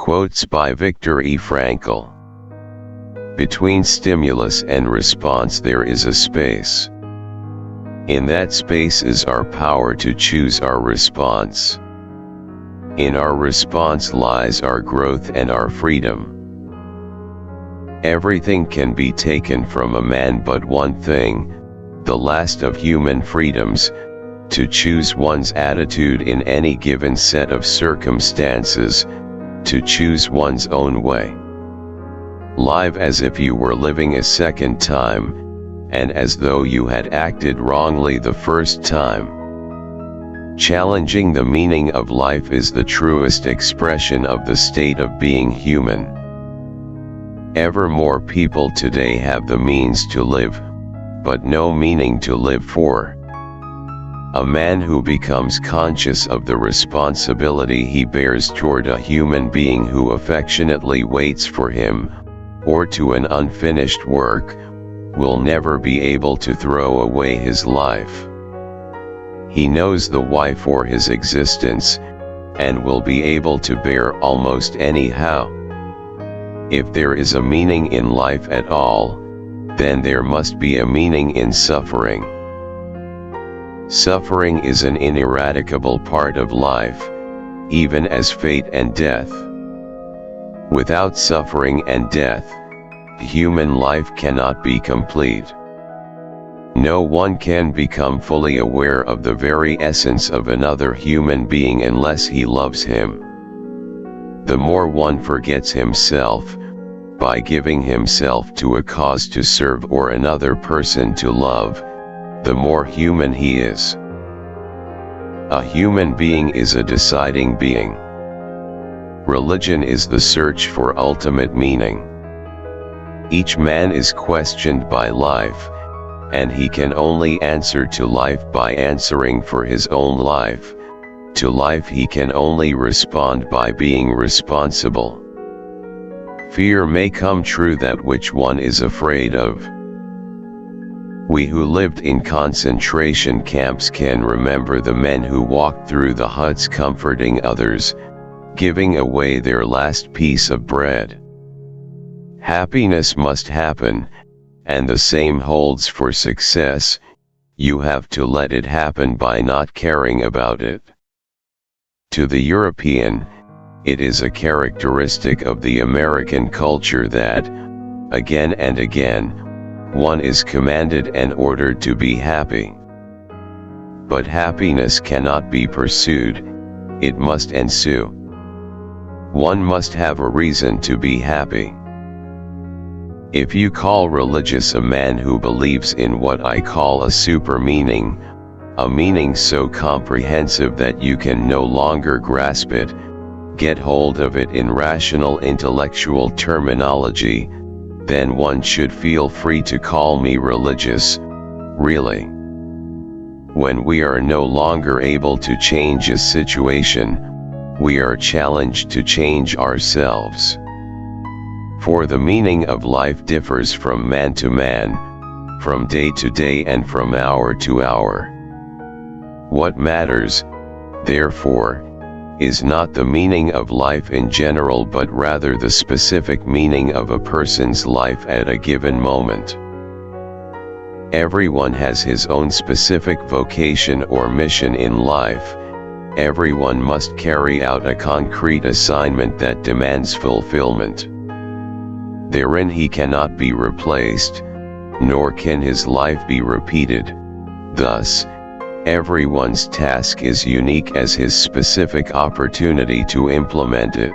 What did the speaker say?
Quotes by Viktor E. Frankl. Between stimulus and response there is a space. In that space is our power to choose our response. In our response lies our growth and our freedom. Everything can be taken from a man but one thing, the last of human freedoms, to choose one's attitude in any given set of circumstances, to choose one's own way. Live as if you were living a second time, and as though you had acted wrongly the first time. Challenging the meaning of life is the truest expression of the state of being human. Ever more people today have the means to live, but no meaning to live for. A man who becomes conscious of the responsibility he bears toward a human being who affectionately waits for him, or to an unfinished work, will never be able to throw away his life. He knows the why for his existence, and will be able to bear almost anyhow. If there is a meaning in life at all, then there must be a meaning in suffering. Suffering is an ineradicable part of life, even as fate and death. Without suffering and death, human life cannot be complete. No one can become fully aware of the very essence of another human being unless he loves him. The more one forgets himself, by giving himself to a cause to serve or another person to love, the more human he is. A human being is a deciding being. Religion is the search for ultimate meaning. Each man is questioned by life, and he can only answer to life by answering for his own life. To life he can only respond by being responsible. Fear may come true that which one is afraid of. We who lived in concentration camps can remember the men who walked through the huts comforting others, giving away their last piece of bread. Happiness must happen, and the same holds for success. You have to let it happen by not caring about it. To the European, it is a characteristic of the American culture that, again and again, one is commanded and ordered to be happy. But happiness cannot be pursued, it must ensue. One must have a reason to be happy. If you call religious a man who believes in what I call a super meaning, a meaning so comprehensive that you can no longer grasp it, get hold of it in rational intellectual terminology, then one should feel free to call me religious, really. When we are no longer able to change a situation, we are challenged to change ourselves. For the meaning of life differs from man to man, from day to day and from hour to hour. What matters, therefore, is not the meaning of life in general but rather the specific meaning of a person's life at a given moment. Everyone has his own specific vocation or mission in life. Everyone must carry out a concrete assignment that demands fulfillment. Therein he cannot be replaced, nor can his life be repeated. Thus, everyone's task is unique as his specific opportunity to implement it.